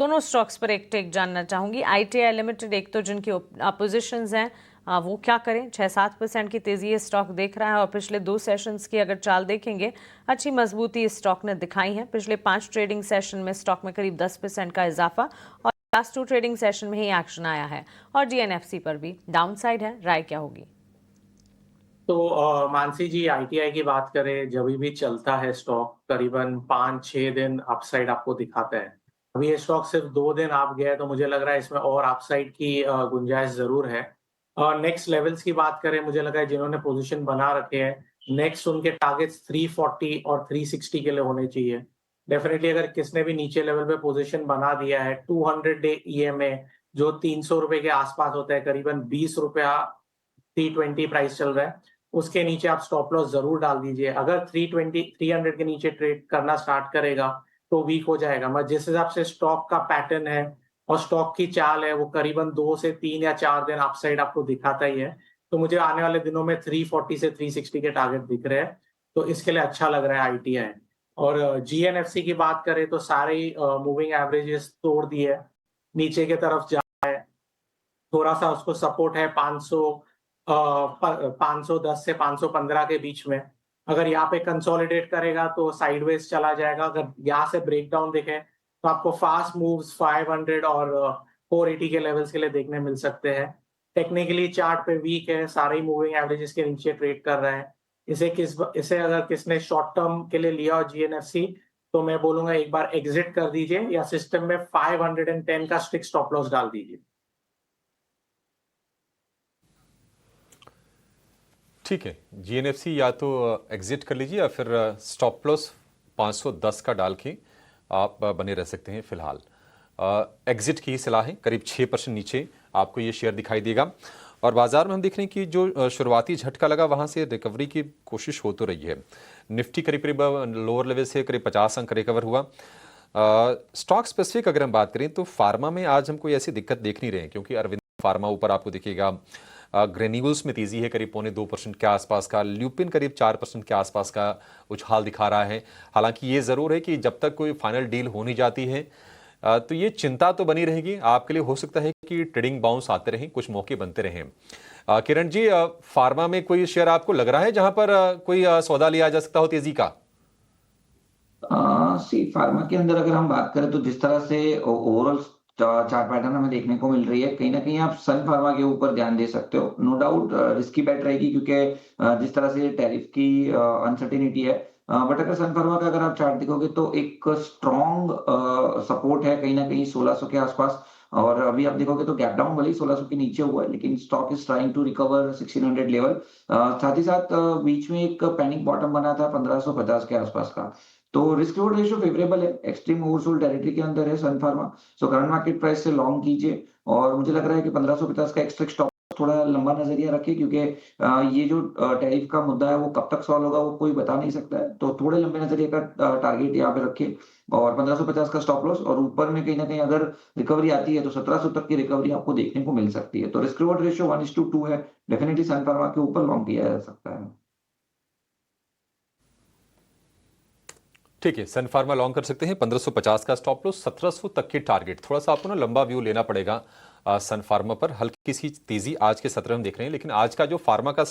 दोनों स्टॉक्स पर एक टेक जानना चाहूंगी। ITI लिमिटेड एक तो जिनकी अपोजिशंस हैं, वो क्या करें? 6-7% की तेजी ये स्टॉक देख रहा है और पिछले 2 सेशंस की अगर चाल देखेंगे, अच्छी मजबूती इस स्टॉक ने दिखाई है। पिछले 5 ट्रेडिंग सेशन में स्टॉक में करीब 10% का इजाफा और लास्ट 2 ट्रेडिंग सेशन में ही एक्शन आया है और GNFC पर भी डाउनसाइड है। राय क्या होगी? तो मानसी जी, आईटीआई की बात करें, जब भी चलता है स्टॉक करीबन 5-6 दिन अपसाइड आपको दिखाता है। अभी ये स्टॉक सिर्फ 2 दिन आप गया है, तो मुझे लग रहा है इसमें और अपसाइड की गुंजाइश जरूर है। और नेक्स्ट लेवल्स की बात करें, मुझे लगा है जिन्होंने पोजीशन बना रखे हैं, नेक्स्ट उनके टारगेट्स 340 और 360 के लिए होने चाहिए। डेफिनेटली अगर किसने भी नीचे लेवल पे पोजीशन बना दिया है, 200 डे ईएमए जो 300 रुपए के आसपास होता है, करीबन 20 रुपया 320 प्राइस चल रहा है, उसके नीचे आप स्टॉप लॉस जरूर डाल दीजिए। अगर 300 के नीचे ट्रेड करना स्टार्ट करेगा तो वीक हो जाएगा। मैं जिस हिसाब से स्टॉक का पैटर्न है और स्टॉक की चाल है, वो करीबन 2 से 3 या 4 दिन अपसाइड आपको दिखाता ही है। तो मुझे आने वाले दिनों में 340 से 360 के टारगेट दिख रहे हैं, तो इसके लिए अच्छा लग रहा है आईटीआई। और जीएनएफसी की बात करें तो सारे मूविंग एवरेजेस तोड़ दिए, नीचे की तरफ जा रहा है। थोड़ा सा उसको सपोर्ट है 510 से 515 के बीच में। अगर यहाँ पे कंसोलिडेट करेगा तो साइडवेज चला जाएगा। अगर यहाँ से ब्रेकडाउन दिखे तो आपको फास्ट मूव्स 500 और 480 के लेवल्स के लिए देखने मिल सकते हैं। टेक्निकली चार्ट पे वीक है, सारे ही मूविंग एवरेजेस के नीचे ट्रेड कर रहा है। इसे अगर किसने शॉर्ट टर्म के लिए लिया हो जीएनएफसी, तो मैं बोलूंगा एक बार एग्जिट कर दीजिए या सिस्टम में 510 का स्ट्रिक्ट स्टॉप लॉस डाल दीजिए। ठीक है, जीएनएफसी या तो एग्जिट कर लीजिए या फिर स्टॉप लॉस 510 का डाल के आप बने रह सकते हैं फिलहाल। एग्जिट की ही सलाह है। करीब 6% नीचे आपको ये शेयर दिखाई देगा और बाजार में हम देख रहे हैं कि जो शुरुआती झटका लगा वहां से रिकवरी की कोशिश हो तो रही है। निफ्टी करीब करीब लोअर लेवल से करीब 50 अंक रिकवर हुआ। स्टॉक स्पेसिफिक अगर हम बात करें तो फार्मा में आज हम कोई ऐसी दिक्कत देख नहीं रहे हैं, क्योंकि अरविंद फार्मा ऊपर आपको दिखेगा। ग्रेन्यूल्स में तेजी है करीब 2.25% के आसपास का। ल्यूपिन करीब 4% के आसपास का उछाल दिखा रहा है। हालांकि ये जरूर है कि जब तक कोई फाइनल डील हो नहीं जाती है तो ये चिंता तो बनी रहेगी आपके लिए। हो सकता है कि ट्रेडिंग बाउंस आते रहें, कुछ मौके बनते रहें। किरण जी, फार्मा में कोई शेयर आपको लग रहा है जहां पर कोई सौदा लिया जा सकता हो तेजी का? फार्मा के अंदर अगर हम बात करें तो जिस तरह से ओवरऑल चार्ट पैटर्न हमें देखने को मिल रही है, कहीं ना कहीं आप सन फार्मा के ऊपर ध्यान दे सकते हो। नो डाउट रिस्की बैट रहेगी, क्योंकि जिस तरह से टैरिफ की अनसर्टेनिटी है। बट अगर सन फार्मा का अगर आप चार्ट देखोगे तो एक स्ट्रॉन्ग सपोर्ट है कहीं ना कहीं 1600 के आसपास। और अभी आप देखोगे तो गैप डाउन भले 1600 के नीचे हुआ है, लेकिन stock is trying to recover 1600 level. साथ ही साथ बीच में एक पैनिक बॉटम बना था 1550 के आसपास का। तो रिस्क रिवॉर्ड रेशियो फेवरेबल है, एक्सट्रीम ओवरसोल्ड टेरिटरी के अंदर है Sun Pharma. So current market price से लॉन्ग कीजिए और मुझे लग रहा है कि 1550 का एक्स्ट्रा स्टॉप थोड़ा लंबा नजरिया रखिए, क्योंकि ये जो टैरिफ का मुद्दा है वो कब तक सॉल्व होगा वो कोई बता नहीं सकता है। तो थोड़े लंबे नजरिए का टारगेट यहाँ पे रखिए और 1550 का स्टॉप लॉस। और ऊपर में कहीं ना कहीं अगर रिकवरी आती है तो 1700 तक की रिकवरी आपको देखने को मिल सकती है। तो रिस्क रिवॉर्ड रेशियो 1:2 है। डेफिनेटली सन फार्मा के ऊपर लॉन्ग किया जा सकता है। ठीक है, सन फार्मा लॉन्ग कर सकते हैं। 1550 का स्टॉप लॉस, 1700 तक के टारगेट। थोड़ा सा आपको ना लंबा व्यू लेना पड़ेगा सन फार्मा पर। हल्की सी तेजी आज के सत्र में देख रहे हैं, लेकिन आज का जो फार्मा का